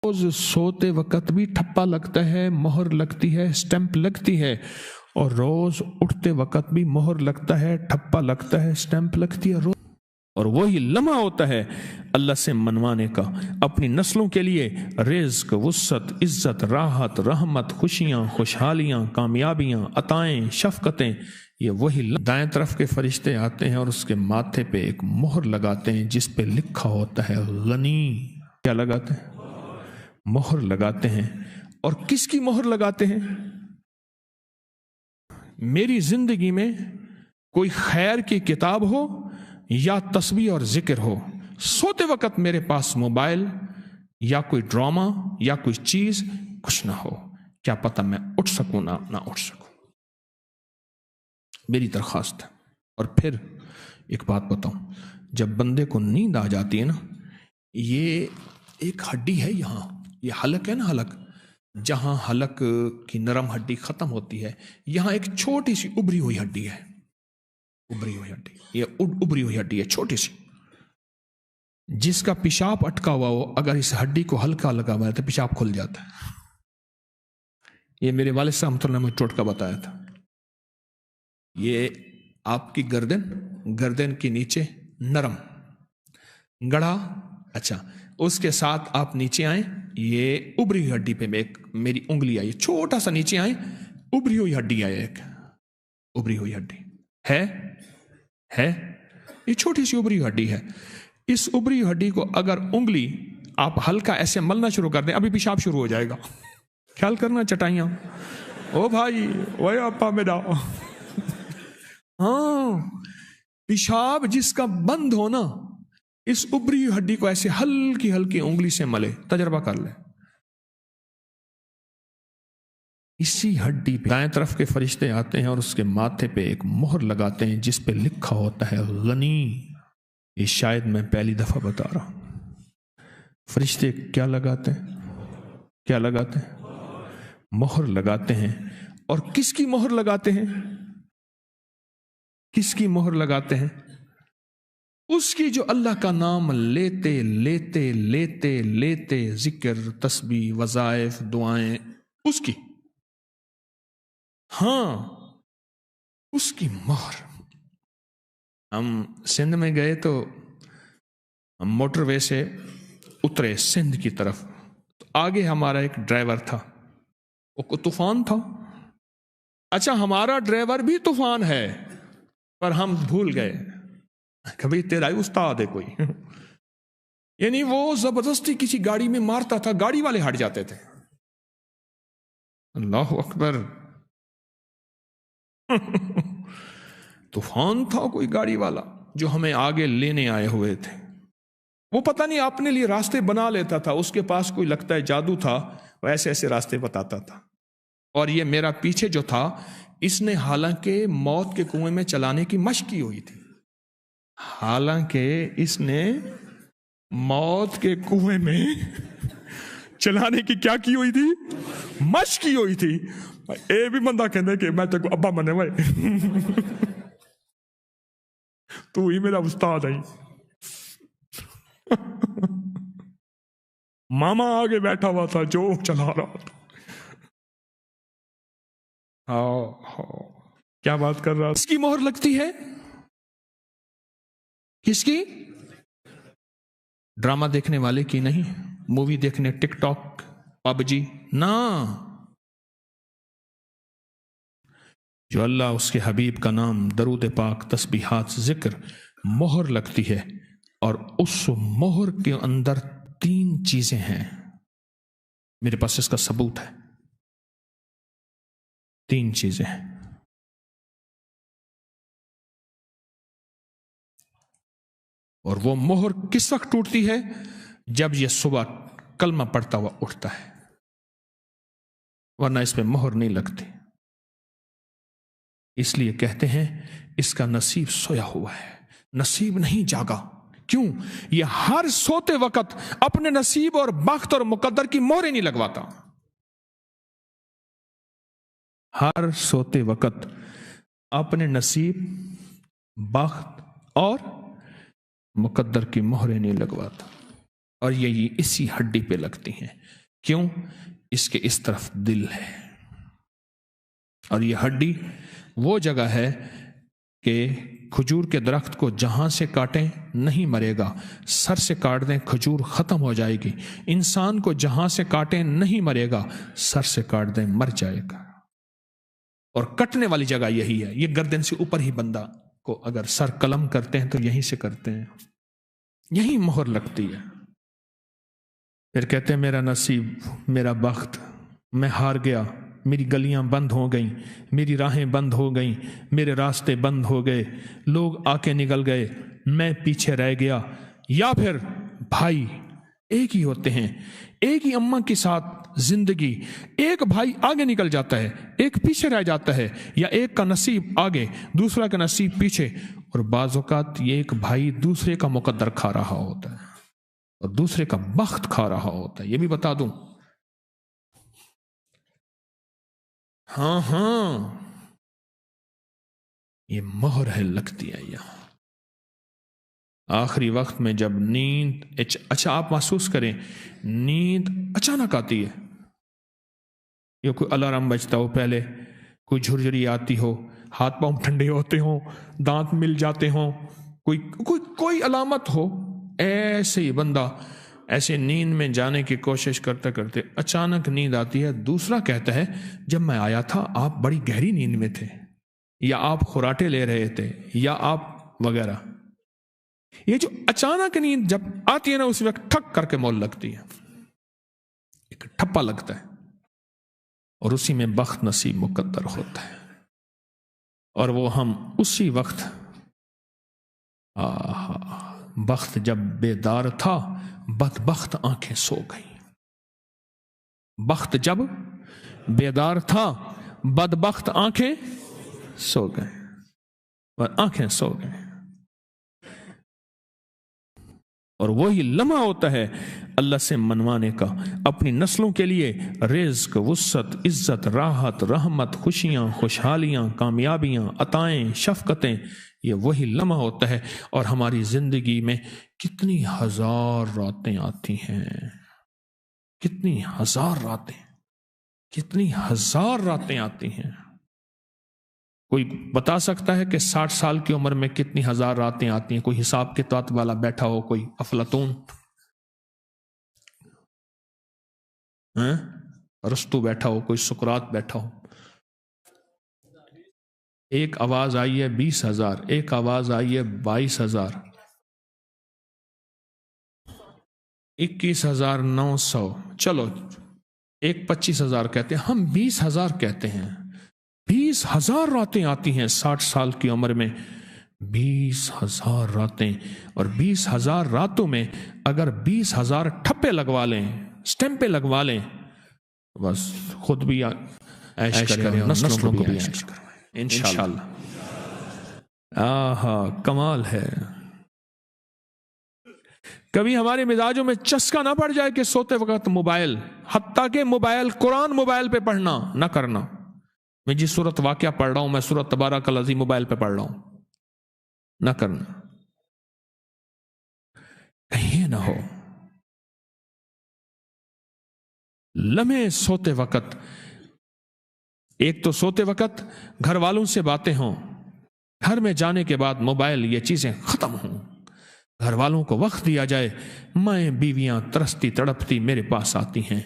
روز سوتے وقت بھی ٹھپا لگتا ہے، مہر لگتی ہے، سٹیمپ لگتی ہے، اور روز اٹھتے وقت بھی مہر لگتا ہے، ٹھپا لگتا ہے، سٹیمپ لگتی ہے، اور وہی لمحہ ہوتا ہے اللہ سے منوانے کا، اپنی نسلوں کے لیے رزق، وسعت، عزت، راحت، رحمت، خوشیاں، خوشحالیاں، کامیابیاں، عطائیں، شفقتیں، یہ وہی دائیں طرف کے فرشتے آتے ہیں اور اس کے ماتھے پہ ایک مہر لگاتے ہیں جس پہ لکھا ہوتا ہے غنی۔ کیا لگاتے ہیں؟ مہر لگاتے ہیں۔ اور کس کی مہر لگاتے ہیں؟ میری زندگی میں کوئی خیر کی کتاب ہو یا تسبیح اور ذکر ہو، سوتے وقت میرے پاس موبائل یا کوئی ڈرامہ یا کوئی چیز کچھ نہ ہو، کیا پتہ میں اٹھ سکوں نہ اٹھ سکوں۔ میری درخواست ہے۔ اور پھر ایک بات بتاؤں، جب بندے کو نیند آ جاتی ہے نا، یہ ایک ہڈی ہے، یہاں یہ حلق ہے نا، حلق، جہاں حلق کی نرم ہڈی ختم ہوتی ہے، یہاں ایک چھوٹی سی ابری ہوئی ہڈی ہے، ابری ہوئی ہڈی، یہ ابری ہوئی ہڈی ہے چھوٹی سی، جس کا پیشاب اٹکا ہوا ہو، اگر اس ہڈی کو ہلکا لگا ہوا ہے تو پیشاب کھل جاتا ہے۔ یہ میرے والد صاحب رحمۃ اللہ نے ٹوٹکا بتایا تھا۔ یہ آپ کی گردن کے نیچے نرم گڑھا، اچھا، اس کے ساتھ آپ نیچے آئیں، یہ ابری ہوئی ہڈی پہ میری انگلی آئی، چھوٹا سا نیچے آئیں، ابری ہوئی ہڈی آئے، ایک ابری ہوئی ہڈی ہے، یہ چھوٹی سی ابری ہڈی ہے۔ اس ابری ہڈی کو اگر انگلی آپ ہلکا ایسے ملنا شروع کر دیں، ابھی پیشاب شروع ہو جائے گا۔ خیال کرنا چٹائیاں، او بھائی وہ آپا میرا، ہاں، پیشاب جس کا بند ہو نا، اس ابری ہڈی کو ایسے ہلکی ہلکی انگلی سے ملے، تجربہ کر لے، اسی ہڈی پہ دائیں طرف کے فرشتے آتے ہیں اور اس کے ماتھے پہ ایک مہر لگاتے ہیں جس پہ لکھا ہوتا ہے غنی۔ یہ شاید میں پہلی دفعہ بتا رہا ہوں۔ فرشتے کیا لگاتے ہیں؟ مہر لگاتے ہیں۔ اور کس کی مہر لگاتے ہیں؟ کس کی مہر لگاتے ہیں؟ اس کی جو اللہ کا نام لیتے لیتے لیتے لیتے ذکر، تسبیح، وظائف، دعائیں، اس کی، ہاں، اس کی مہر۔ ہم سندھ میں گئے تو ہم موٹر وے سے اترے سندھ کی طرف، تو آگے ہمارا ایک ڈرائیور تھا، وہ طوفان تھا۔ اچھا، ہمارا ڈرائیور بھی طوفان ہے، پر ہم بھول گئے، کبھی تیرا ہی استاد ہے کوئی، یعنی وہ زبردستی کسی گاڑی میں مارتا تھا، گاڑی والے ہٹ جاتے تھے۔ اللہ اکبر، طوفان تھا کوئی گاڑی والا جو ہمیں آگے لینے آئے ہوئے تھے۔ وہ پتہ نہیں اپنے لیے راستے بنا لیتا تھا، اس کے پاس کوئی لگتا ہے جادو تھا، وہ ایسے ایسے راستے بتاتا تھا۔ اور یہ میرا پیچھے جو تھا، اس نے حالانکہ موت کے کنویں میں چلانے کی مشق کی ہوئی تھی، حالانکہ اس نے موت کے کنویں میں چلانے کی کیا کی ہوئی تھی؟ مشق کی ہوئی تھی۔ اے بھی بندہ کہنے کہ میں تیرے کو ابا منے ہوئے، تو ہی میرا استاد ہے۔ ماما آگے بیٹھا ہوا تھا جو چلا رہا تھا۔ کیا بات کر رہا؟ کس کی مہر لگتی ہے؟ کس کی؟ ڈرامہ دیکھنے والے کی نہیں، مووی دیکھنے، ٹک ٹاک، پب جی، نہ، جو اللہ، اس کے حبیب کا نام، درود پاک، تسبیحات، ذکر، مہر لگتی ہے۔ اور اس مہر کے اندر 3 چیزیں ہیں، میرے پاس اس کا ثبوت ہے، 3 چیزیں ہیں۔ اور وہ مہر کس وقت ٹوٹتی ہے؟ جب یہ صبح کلمہ پڑھتا ہوا اٹھتا ہے، ورنہ اس پہ مہر نہیں لگتی۔ اس لیے کہتے ہیں اس کا نصیب سویا ہوا ہے، نصیب نہیں جاگا۔ کیوں؟ یہ ہر سوتے وقت اپنے نصیب اور بخت اور مقدر کی مہریں نہیں لگواتا، ہر سوتے وقت اپنے نصیب، بخت اور مقدر کی مہریں نہیں لگواتا۔ اور یہ اسی ہڈی پہ لگتی ہیں. کیوں؟ اس کے اس طرف دل ہے، اور یہ ہڈی وہ جگہ ہے کہ کھجور کے درخت کو جہاں سے کاٹیں نہیں مرے گا، سر سے کاٹ دیں کھجور ختم ہو جائے گی. انسان کو جہاں سے کاٹیں نہیں مرے گا، سر سے کاٹ دیں مر جائے گا. اور کٹنے والی جگہ یہی ہے. یہ گردن سے اوپر ہی بندہ کو اگر سر قلم کرتے ہیں تو یہیں سے کرتے ہیں، یہی مہر لگتی ہے. پھر کہتے ہیں میرا نصیب، میرا بخت، میں ہار گیا، میری گلیاں بند ہو گئیں، میری راہیں بند ہو گئیں، میرے راستے بند ہو گئے، لوگ آ کے نکل گئے، میں پیچھے رہ گیا. یا پھر بھائی ایک ہی ہوتے ہیں، ایک ہی اماں کے ساتھ زندگی، ایک بھائی آگے نکل جاتا ہے، ایک پیچھے رہ جاتا ہے، یا ایک کا نصیب آگے دوسرا کا نصیب پیچھے. اور بعض اوقات یہ ایک بھائی دوسرے کا مقدر کھا رہا ہوتا ہے اور دوسرے کا بخت کھا رہا ہوتا ہے. یہ بھی بتا دوں. ہاں یہ مہر ہے، لگتی ہے یہاں آخری وقت میں جب نیند. اچھا آپ محسوس کریں، نیند اچانک آتی ہے، یا کوئی الارم بجتا ہو، پہلے کوئی جھرجھری آتی ہو، ہاتھ پاؤں ٹھنڈے ہوتے ہوں، دانت مل جاتے ہوں، کوئی علامت ہو، ایسے ہی بندہ ایسے نیند میں جانے کی کوشش کرتے کرتے اچانک نیند آتی ہے. دوسرا کہتا ہے جب میں آیا تھا آپ بڑی گہری نیند میں تھے، یا آپ خراٹے لے رہے تھے، یا آپ وغیرہ. یہ جو اچانک نیند جب آتی ہے نا، اس وقت ٹھک کر کے مول لگتی ہے، ایک ٹھپا لگتا ہے، اور اسی میں بخت نصیب مقدر ہوتا ہے. اور وہ ہم اسی وقت بخت جب بیدار تھا، بدبخت آنکھیں سو گئیں. بخت جب بیدار تھا، بدبخت آنکھیں سو گئیں، اور آنکھیں سو گئیں. اور وہی لمحہ ہوتا ہے اللہ سے منوانے کا، اپنی نسلوں کے لیے رزق، وسعت، عزت، راحت، رحمت، خوشیاں، خوشحالیاں، کامیابیاں، عطائیں، شفقتیں. یہ وہی لمحہ ہوتا ہے. اور ہماری زندگی میں کتنی ہزار راتیں آتی ہیں، کتنی ہزار راتیں آتی ہیں. کوئی بتا سکتا ہے کہ 60 سال کی عمر میں کتنی ہزار راتیں آتی ہیں؟ کوئی حساب کتاب والا بیٹھا ہو، کوئی افلاطون، ارسطو بیٹھا ہو، کوئی سقراط بیٹھا ہو. ایک آواز آئی ہے 20,000، ایک آواز آئی ہے 22,000، 21,900، چلو ایک 25,000 کہتے ہیں، ہم 20,000 کہتے ہیں. 20,000 راتیں آتی ہیں 60 سال کی عمر میں. 20,000 راتیں. اور 20,000 راتوں میں اگر 20,000 ٹھپے لگوا لیں، سٹیمپے لگوا لیں، بس خود بھی عیش کریں اور نسلوں کو بھی عیش کریں انشاءاللہ. کمال ہے. کبھی ہمارے مزاجوں میں چسکا نہ پڑ جائے کہ سوتے وقت موبائل، حتیٰ کہ موبائل، قرآن موبائل پہ پڑھنا نہ کرنا. میں جس سورت واقعہ پڑھ رہا ہوں، میں سورت تبارک الذی موبائل پہ پڑھ رہا ہوں، نہ کرنا. کہیں نہ ہو لمحے سوتے وقت، ایک تو سوتے وقت گھر والوں سے باتیں ہوں، گھر میں جانے کے بعد موبائل، یہ چیزیں ختم ہوں، گھر والوں کو وقت دیا جائے. مائیں بیویاں ترستی تڑپتی میرے پاس آتی ہیں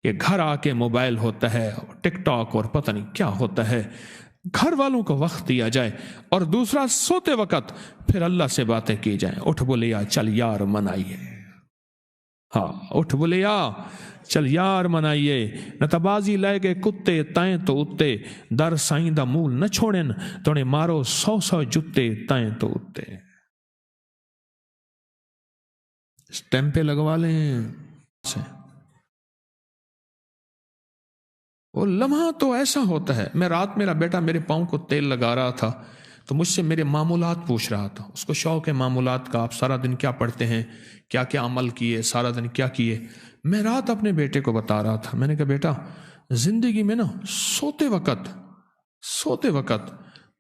کہ گھر آ کے موبائل ہوتا ہے، ٹک ٹاک اور پتہ نہیں کیا ہوتا ہے. گھر والوں کو وقت دیا جائے. اور دوسرا، سوتے وقت پھر اللہ سے باتیں کی جائیں. اٹھ بولیا چل یار منائیے، اٹھ بولیا چل یار منائیے، نتبازی لائے گے کتے تائیں تو اتے، در سائیں دا مول نہ چھوڑن توڑے مارو 100 جتے تائیں تو اتے. سٹیمپے لگوا لیں. وہ لمحہ تو ایسا ہوتا ہے. میں رات میرا بیٹا میرے پاؤں کو تیل لگا رہا تھا تو مجھ سے میرے معمولات پوچھ رہا تھا. اس کو شوق ہے معمولات کا، آپ سارا دن کیا پڑھتے ہیں، کیا کیا عمل کیے، سارا دن کیا کیے. میں رات اپنے بیٹے کو بتا رہا تھا، میں نے کہا بیٹا زندگی میں نا سوتے وقت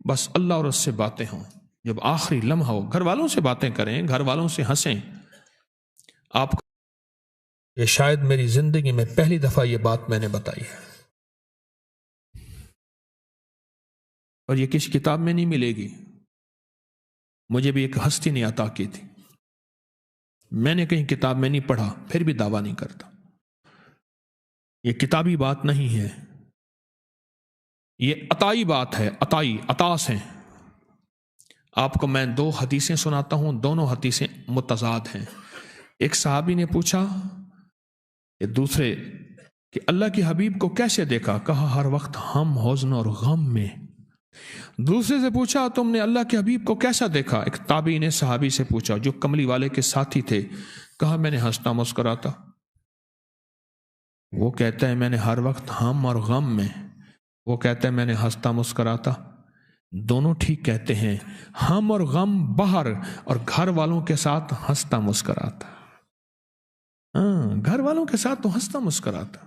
بس اللہ اور اس سے باتیں ہوں. جب آخری لمحہ ہو، گھر والوں سے باتیں کریں، گھر والوں سے ہنسیں. آپ یہ شاید میری زندگی میں پہلی دفعہ یہ بات میں نے بتائی ہے، اور یہ کسی کتاب میں نہیں ملے گی. مجھے بھی ایک ہستی نے عطا کی تھی، میں نے کہیں کتاب میں نہیں پڑھا، پھر بھی دعویٰ نہیں کرتا. یہ کتابی بات نہیں ہے، یہ عطائی بات ہے. عطائی عطاس ہیں. آپ کو میں 2 حدیثیں سناتا ہوں، دونوں حدیثیں متضاد ہیں. ایک صحابی نے پوچھا کہ دوسرے کہ اللہ کے حبیب کو کیسے دیکھا؟ کہا ہر وقت ہم حزن اور غم میں. دوسرے سے پوچھا تم نے اللہ کے حبیب کو کیسا دیکھا؟ ایک تابعی نے صحابی سے پوچھا جو کملی والے کے ساتھی تھے. کہا میں نے ہنستا مسکراتا. وہ کہتا ہے میں نے ہر وقت ہم اور غم میں. وہ کہتا ہے میں نے ہنستا مسکراتا. دونوں ٹھیک کہتے ہیں، ہم اور غم باہر اور گھر والوں کے ساتھ ہنستا مسکراتا. ہاں، گھر والوں کے ساتھ تو ہنستا مسکراتا،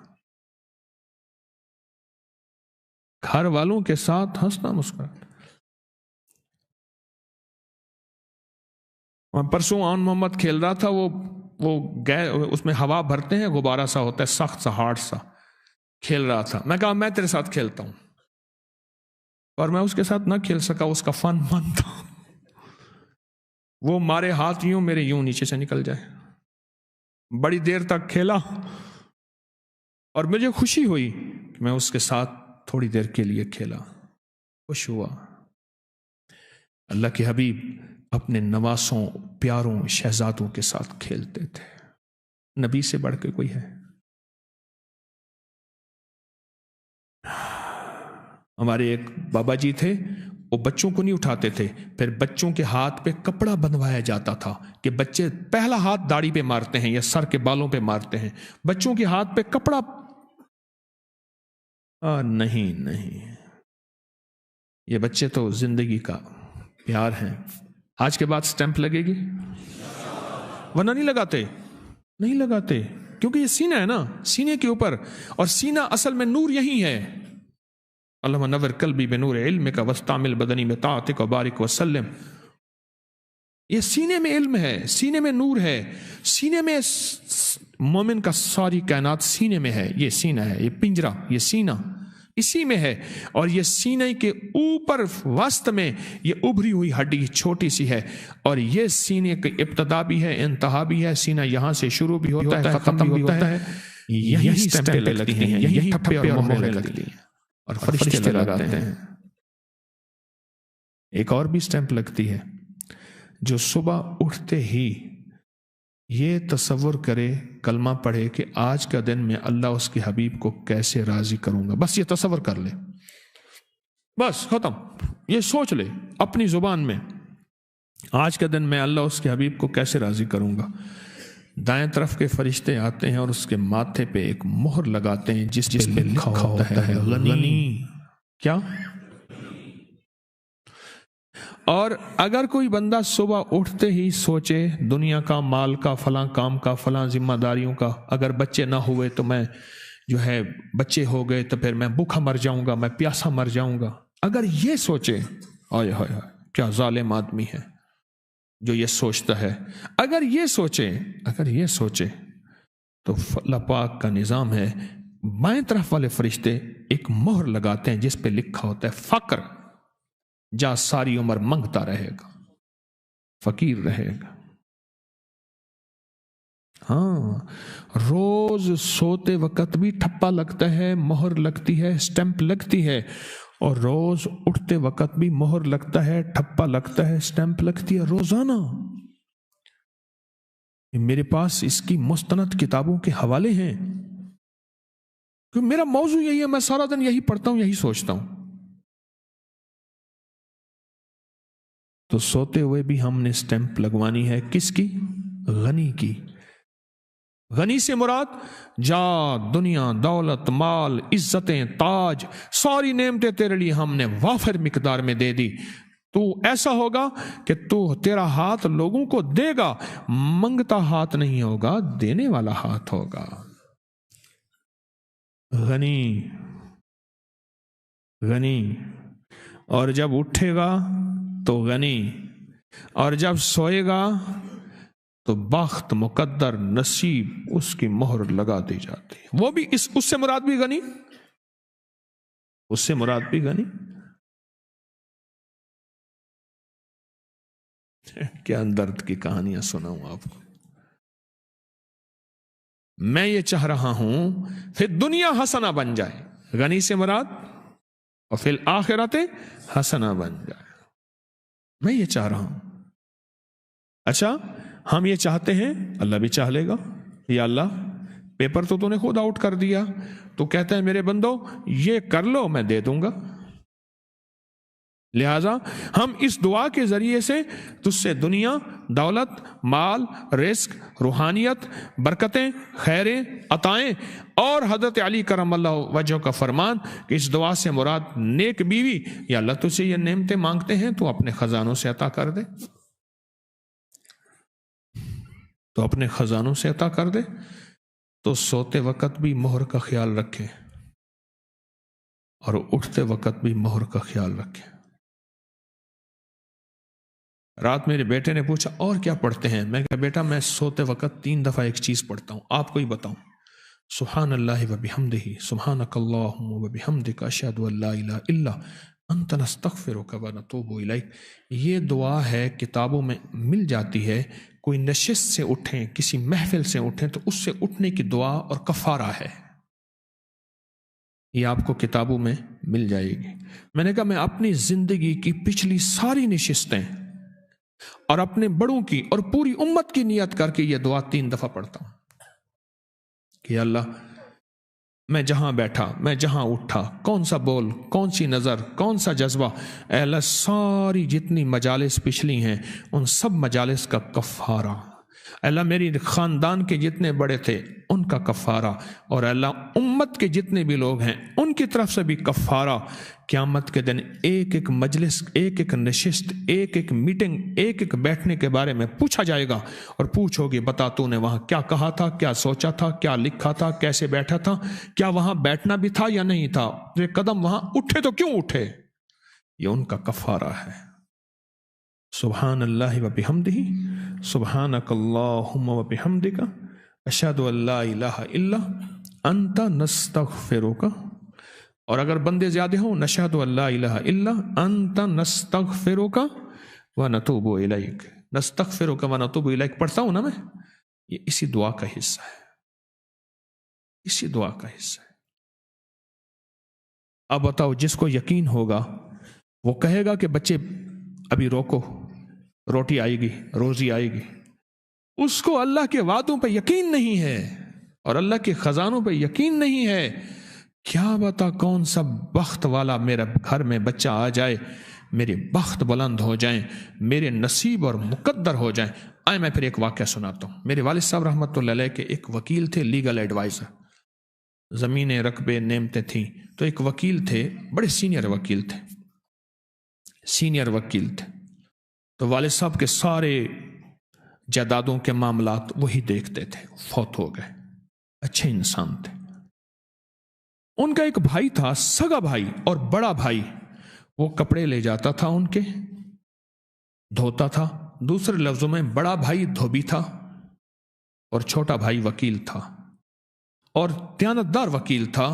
گھر والوں کے ساتھ ہنستا مسکراتا. پرسوں آن محمد کھیل رہا تھا، وہ گئے اس میں ہوا بھرتے ہیں، غبارہ سا ہوتا ہے، سخت سا ہارڈ سا. کھیل رہا تھا، میں کہا میں تیرے ساتھ کھیلتا ہوں، اور میں اس کے ساتھ نہ کھیل سکا. اس کا فن من تھا، وہ مارے ہاتھ یوں میرے یوں نیچے سے نکل جائے. بڑی دیر تک کھیلا اور مجھے خوشی ہوئی کہ میں اس کے ساتھ تھوڑی دیر کے لیے کھیلا، خوش ہوا. اللہ کے حبیب اپنے نواسوں، پیاروں، شہزادوں کے ساتھ کھیلتے تھے. نبی سے بڑھ کے کوئی ہے؟ ہمارے ایک بابا جی تھے، وہ بچوں کو نہیں اٹھاتے تھے، پھر بچوں کے ہاتھ پہ کپڑا بندھوایا جاتا تھا کہ بچے پہلا ہاتھ داڑھی پہ مارتے ہیں یا سر کے بالوں پہ مارتے ہیں، بچوں کے ہاتھ پہ کپڑا. نہیں، یہ بچے تو زندگی کا پیار ہیں. آج کے بعد سٹیمپ لگے گی، ورنہ نہیں لگاتے کیونکہ یہ سینہ ہے نا، سینے کے اوپر، اور سینہ اصل میں نور یہی ہے. اللہم نور قلبی بنور علمک واستعمل بدنی میں طاعتک وبارک وسلم. یہ سینے میں علم ہے، سینے میں نور ہے، سینے میں مومن کا ساری کائنات سینے میں ہے. یہ سینہ ہے، یہ پنجرہ، یہ سینہ اسی میں ہے. اور یہ سینے کے اوپر وسط میں یہ ابھری ہوئی ہڈی چھوٹی سی ہے، اور یہ سینے کی ابتدا بھی ہے، انتہا بھی ہے. سینہ یہاں سے شروع بھی ہوتا ہے، ختم بھی ہوتا ہے. یہی سٹیمپیں لگتی ہیں، یہی ٹھپے اور مہریں لگتی ہیں، اور فرشتے لگاتے ہیں. ایک اور بھی سٹیمپ لگتی ہے، جو صبح اٹھتے ہی یہ تصور کرے، کلمہ پڑھے کہ آج کا دن میں اللہ اس کے حبیب کو کیسے راضی کروں گا. بس یہ تصور کر لے، بس ختم. یہ سوچ لے اپنی زبان میں، آج کا دن میں اللہ اس کے حبیب کو کیسے راضی کروں گا. دائیں طرف کے فرشتے آتے ہیں اور اس کے ماتھے پہ ایک مہر لگاتے ہیں جس پہ لکھا ہوتا ہے غنی. کیا؟ اور اگر کوئی بندہ صبح اٹھتے ہی سوچے دنیا کا، مال کا، فلاں کام کا، فلاں ذمہ داریوں کا، اگر بچے نہ ہوئے تو میں جو ہے، بچے ہو گئے تو پھر میں بھوکا مر جاؤں گا، میں پیاسا مر جاؤں گا، اگر یہ سوچے، آئے ہائے کیا ظالم آدمی ہے جو یہ سوچتا ہے. اگر یہ سوچے تو اللہ پاک کا نظام ہے، بائیں طرف والے فرشتے ایک مہر لگاتے ہیں جس پہ لکھا ہوتا ہے فقر، جا ساری عمر منگتا رہے گا، فقیر رہے گا. ہاں، روز سوتے وقت بھی ٹھپا لگتا ہے، مہر لگتی ہے، سٹیمپ لگتی ہے، اور روز اٹھتے وقت بھی مہر لگتا ہے، ٹھپا لگتا ہے، سٹیمپ لگتی ہے، روزانہ. میرے پاس اس کی مستند کتابوں کے حوالے ہیں، کیونکہ میرا موضوع یہی ہے، میں سارا دن یہی پڑھتا ہوں، یہی سوچتا ہوں. تو سوتے ہوئے بھی ہم نے سٹیمپ لگوانی ہے، کس کی؟ غنی کی. غنی سے مراد جا، دنیا، دولت، مال، عزتیں، تاج، ساری نعمتیں تیرے لیے ہم نے وافر مقدار میں دے دی. تو ایسا ہوگا کہ تیرا ہاتھ لوگوں کو دے گا، منگتا ہاتھ نہیں ہوگا، دینے والا ہاتھ ہوگا. غنی. اور جب اٹھے گا تو غنی، اور جب سوئے گا تو بخت مقدر نصیب اس کی مہر لگا دی جاتی ہے. وہ بھی اس سے مراد بھی غنی، اس سے مراد بھی غنی. کیا درد کی کہانیاں سناؤں آپ کو. میں یہ چاہ رہا ہوں پھر دنیا حسنہ بن جائے، غنی سے مراد، اور پھر آخرت حسنہ بن جائے. میں یہ چاہ رہا ہوں. اچھا ہم یہ چاہتے ہیں، اللہ بھی چاہ لے گا. یا اللہ پیپر تو نے خود آؤٹ کر دیا، تو کہتا ہے میرے بندو یہ کر لو میں دے دوں گا. لہذا ہم اس دعا کے ذریعے سے تجھ سے دنیا، دولت، مال، رزق، روحانیت، برکتیں، خیریں، عطائیں، اور حضرت علی کرم اللہ وجہ کا فرمان کہ اس دعا سے مراد نیک بیوی، یا اللہ تجھ سے یہ نعمتیں مانگتے ہیں تو اپنے خزانوں سے عطا کر دے، تو اپنے خزانوں سے عطا کر دے. تو سوتے وقت بھی مہر کا خیال رکھیں اور اٹھتے وقت بھی مہر کا خیال رکھیں. رات میرے بیٹے نے پوچھا اور کیا پڑھتے ہیں؟ میں کہا بیٹا میں سوتے وقت 3 دفعہ ایک چیز پڑھتا ہوں، آپ کو ہی بتاؤں. سبحان اللہ و بحمدہ، سبحانک اللہم و بحمدک، اشہد ان لا الہ الا انت نستغفرک و نتوب الیک. یہ دعا ہے کتابوں میں مل جاتی ہے. کوئی نشست سے اٹھیں، کسی محفل سے اٹھیں تو اس سے اٹھنے کی دعا اور کفارہ ہے. یہ آپ کو کتابوں میں مل جائے گی. میں نے کہا میں اپنی زندگی کی پچھلی ساری نشستیں اور اپنے بڑوں کی اور پوری امت کی نیت کر کے یہ دعا 3 دفعہ پڑھتا ہوں کہ اللہ میں جہاں بیٹھا، میں جہاں اٹھا، کون سا بول، کون سی نظر، کون سا جذبہ، اے اللہ ساری جتنی مجالس پچھلی ہیں ان سب مجالس کا کفارہ. اللہ میری خاندان کے جتنے بڑے تھے ان کا کفارہ، اور اللہ امت کے جتنے بھی لوگ ہیں ان کی طرف سے بھی کفارہ. قیامت کے دن ایک ایک مجلس، ایک ایک نشست، ایک ایک میٹنگ، ایک ایک بیٹھنے کے بارے میں پوچھا جائے گا، اور پوچھو گے بتا تو نے وہاں کیا کہا تھا، کیا سوچا تھا، کیا لکھا تھا، کیسے بیٹھا تھا، کیا وہاں بیٹھنا بھی تھا یا نہیں تھا، یہ قدم وہاں اٹھے تو کیوں اٹھے. یہ ان کا کفارہ ہے. سبحان اللہ و بحمدہ، سبحانک اللہم و بحمدک، اشہد ان لا الہ الا انت نستغفرک. اور اگر بندے زیادہ ہوں، نشہد ان لا الہ الا انت نستغفرک و نتوب الیک. نستغفرک و نتوب الیک پڑھتا ہوں نا میں، یہ اسی دعا کا حصہ ہے، اسی دعا کا حصہ ہے. اب بتاؤ جس کو یقین ہوگا وہ کہے گا کہ بچے ابھی روکو، روٹی آئے گی، روزی آئے گی. اس کو اللہ کے وعدوں پہ یقین نہیں ہے اور اللہ کے خزانوں پہ یقین نہیں ہے. کیا بتا کون سا بخت والا میرے گھر میں بچہ آ جائے، میرے بخت بلند ہو جائیں، میرے نصیب اور مقدر ہو جائیں. آئے میں پھر ایک واقعہ سناتا ہوں. میرے والد صاحب رحمۃ اللہ علیہ کے ایک وکیل تھے، لیگل ایڈوائزر. زمینیں، رقبے، نعمتیں تھیں، تو ایک وکیل تھے، بڑے سینئر وکیل تھے، سینئر وکیل تھے. تو والد صاحب کے سارے جائیدادوں کے معاملات وہی دیکھتے تھے. فوت ہو گئے، اچھے انسان تھے. ان کا ایک بھائی تھا، سگا بھائی اور بڑا بھائی. وہ کپڑے لے جاتا تھا ان کے، دھوتا تھا. دوسرے لفظوں میں بڑا بھائی دھوبی تھا اور چھوٹا بھائی وکیل تھا، اور دیانتدار وکیل تھا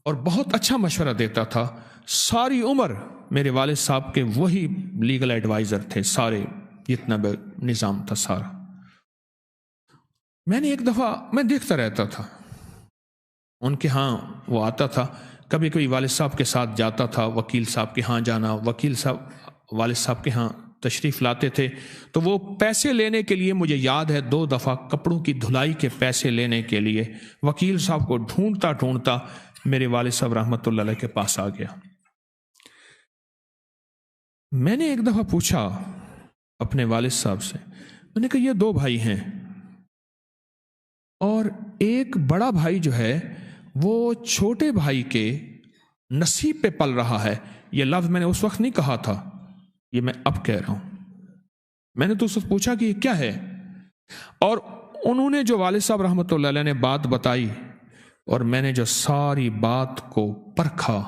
اور بہت اچھا مشورہ دیتا تھا. ساری عمر میرے والد صاحب کے وہی لیگل ایڈوائزر تھے، سارے جتنا بھی نظام تھا سارا. میں نے ایک دفعہ میں دیکھتا رہتا تھا ان کے ہاں، وہ آتا تھا کبھی کبھی والد صاحب کے ساتھ جاتا تھا. وکیل صاحب کے ہاں جانا، وکیل صاحب والد صاحب کے ہاں تشریف لاتے تھے تو وہ پیسے لینے کے لیے، مجھے یاد ہے 2 دفعہ کپڑوں کی دھلائی کے پیسے لینے کے لیے وکیل صاحب کو ڈھونڈتا ڈھونڈتا میرے والد صاحب رحمۃ اللہ علیہ کے پاس آ گیا. میں نے ایک دفعہ پوچھا اپنے والد صاحب سے، میں نے کہا یہ 2 بھائی ہیں اور ایک بڑا بھائی جو ہے وہ چھوٹے بھائی کے نصیب پہ پل رہا ہے. یہ لفظ میں نے اس وقت نہیں کہا تھا، یہ میں اب کہہ رہا ہوں. میں نے تو اس وقت پوچھا کہ یہ کیا ہے، اور انہوں نے جو والد صاحب رحمۃ اللہ علیہ نے بات بتائی اور میں نے جو ساری بات کو پرکھا،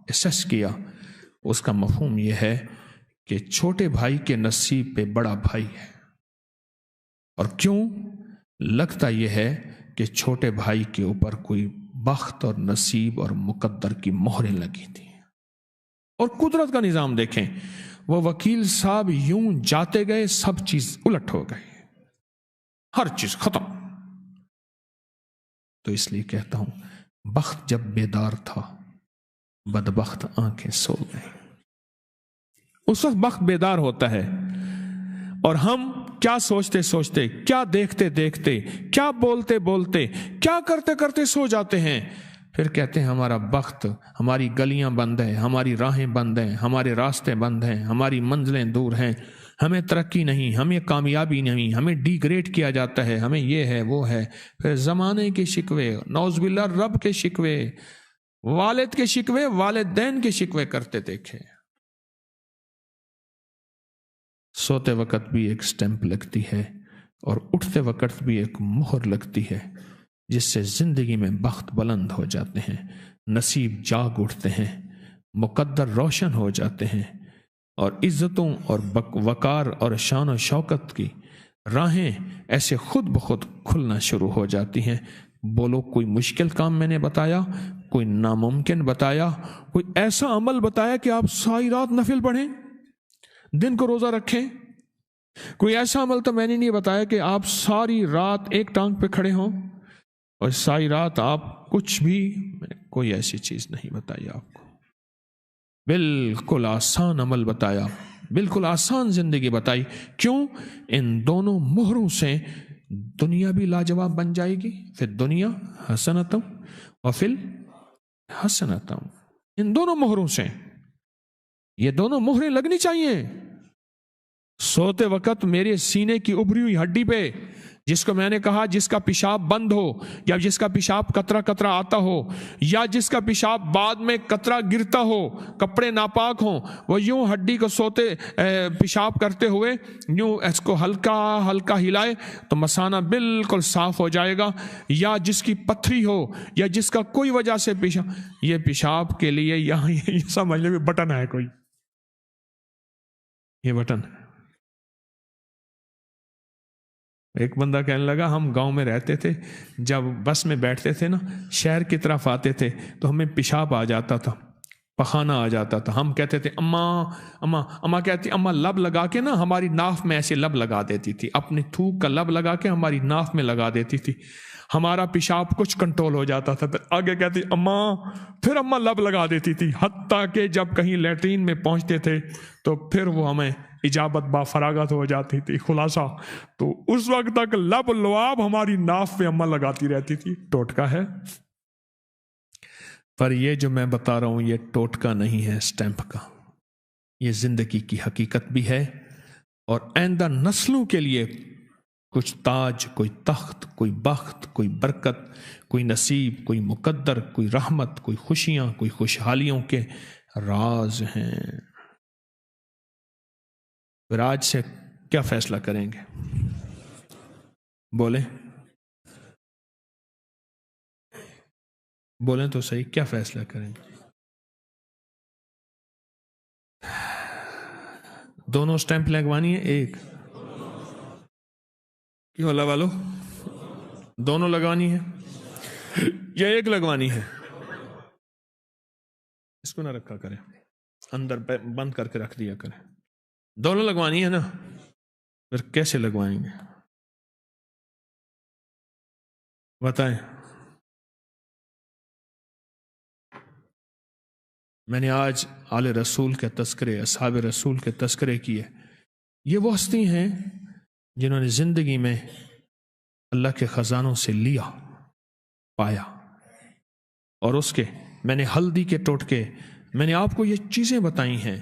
اسیس کیا، اس کا مفہوم یہ ہے کہ چھوٹے بھائی کے نصیب پہ بڑا بھائی ہے. اور کیوں؟ لگتا یہ ہے کہ چھوٹے بھائی کے اوپر کوئی بخت اور نصیب اور مقدر کی مہریں لگی تھی. اور قدرت کا نظام دیکھیں، وہ وکیل صاحب یوں جاتے گئے، سب چیز الٹ ہو گئی، ہر چیز ختم. تو اس لیے کہتا ہوں، بخت جب بیدار تھا، بدبخت آنکھیں سو گئی. اس وقت بخت بیدار ہوتا ہے، اور ہم کیا سوچتے سوچتے، کیا دیکھتے دیکھتے، کیا بولتے بولتے، کیا کرتے کرتے سو جاتے ہیں. پھر کہتے ہیں ہمارا بخت، ہماری گلیاں بند ہیں، ہماری راہیں بند ہیں، ہمارے راستے بند ہیں، ہماری منزلیں دور ہیں، ہمیں ترقی نہیں، ہمیں کامیابی نہیں، ہمیں ڈی گریڈ کیا جاتا ہے، ہمیں یہ ہے وہ ہے. پھر زمانے کے شکوے، نعوذ باللہ رب کے شکوے، والد کے شکوے، والدین کے شکوے کرتے دیکھے. سوتے وقت بھی ایک سٹیمپ لگتی ہے اور اٹھتے وقت بھی ایک مہر لگتی ہے، جس سے زندگی میں بخت بلند ہو جاتے ہیں، نصیب جاگ اٹھتے ہیں، مقدر روشن ہو جاتے ہیں، اور عزتوں اور وقار اور شان و شوکت کی راہیں ایسے خود بخود کھلنا شروع ہو جاتی ہیں. بولو، کوئی مشکل کام میں نے بتایا؟ کوئی ناممکن بتایا؟ کوئی ایسا عمل بتایا کہ آپ ساری رات نفل پڑھیں، دن کو روزہ رکھیں؟ کوئی ایسا عمل تو میں نے نہیں بتایا کہ آپ ساری رات ایک ٹانگ پہ کھڑے ہوں اور ساری رات آپ کچھ بھی، کوئی ایسی چیز نہیں بتائی آپ کو. بالکل آسان عمل بتایا، بالکل آسان زندگی بتائی. کیوں؟ ان دونوں مہروں سے دنیا بھی لاجواب بن جائے گی، پھر دنیا حسنتم وفل حسنتم. ان دونوں مہروں سے، یہ دونوں مہریں لگنی چاہیے. سوتے وقت میرے سینے کی ابری ہوئی ہڈی پہ، جس کو میں نے کہا جس کا پیشاب بند ہو، یا جس کا پیشاب قطرہ قطرہ آتا ہو، یا جس کا پیشاب بعد میں قطرہ گرتا ہو، کپڑے ناپاک ہوں، وہ یوں ہڈی کو سوتے پیشاب کرتے ہوئے یوں اس کو ہلکا ہلکا ہلائے تو مثانہ بالکل صاف ہو جائے گا. یا جس کی پتھری ہو، یا جس کا کوئی وجہ سے پیشاب، یہ پیشاب کے لیے یہاں یہ سمجھ لیں بٹن ہے، کوئی یہ بٹن. ایک بندہ کہنے لگا، ہم گاؤں میں رہتے تھے، جب بس میں بیٹھتے تھے نا، شہر کی طرف آتے تھے تو ہمیں پیشاب آ جاتا تھا، پخانہ آ جاتا تھا. ہم کہتے تھے اماں کہتی، اماں لب لگا کے نا ہماری ناف میں ایسے لب لگا دیتی تھی، اپنی تھوک کا لب لگا کے ہماری ناف میں لگا دیتی تھی، ہمارا پیشاب کچھ کنٹرول ہو جاتا تھا. پھر آگے کہتی پھر اماں لب لگا دیتی تھی، حتیٰ کہ جب کہیں لیٹرین میں پہنچتے تھے تو پھر وہ ہمیں اجابت با فراغت ہو جاتی تھی. خلاصہ تو اس وقت تک لب لعاب ہماری ناف پہ اماں لگاتی رہتی تھی. ٹوٹکا ہے، پر یہ جو میں بتا رہا ہوں یہ ٹوٹکا نہیں ہے سٹیمپ کا، یہ زندگی کی حقیقت بھی ہے. اور آئندہ نسلوں کے لیے کچھ تاج، کوئی تخت، کوئی بخت، کوئی برکت، کوئی نصیب، کوئی مقدر، کوئی رحمت، کوئی خوشیاں، کوئی خوشحالیوں کے راز ہیں. پھر آج سے کیا فیصلہ کریں گے؟ بولیں تو صحیح، کیا فیصلہ کریں گے؟ دونوں سٹیمپ لگوانی ہے ایک؟ کیوں اللہ والو، دونوں لگوانی ہے یا ایک لگوانی ہے؟ اس کو نہ رکھا کریں، اندر بند کر کے رکھ دیا کریں. دونوں لگوانی ہے نا؟ پھر کیسے لگوائیں گے بتائیں؟ میں نے آج آل رسول کے تذکرے، اصحاب رسول کے تذکرے کیے. یہ وہ ہستی ہیں جنہوں نے زندگی میں اللہ کے خزانوں سے لیا، پایا، اور اس کے میں نے ہلدی کے ٹوٹکے، میں نے آپ کو یہ چیزیں بتائی ہیں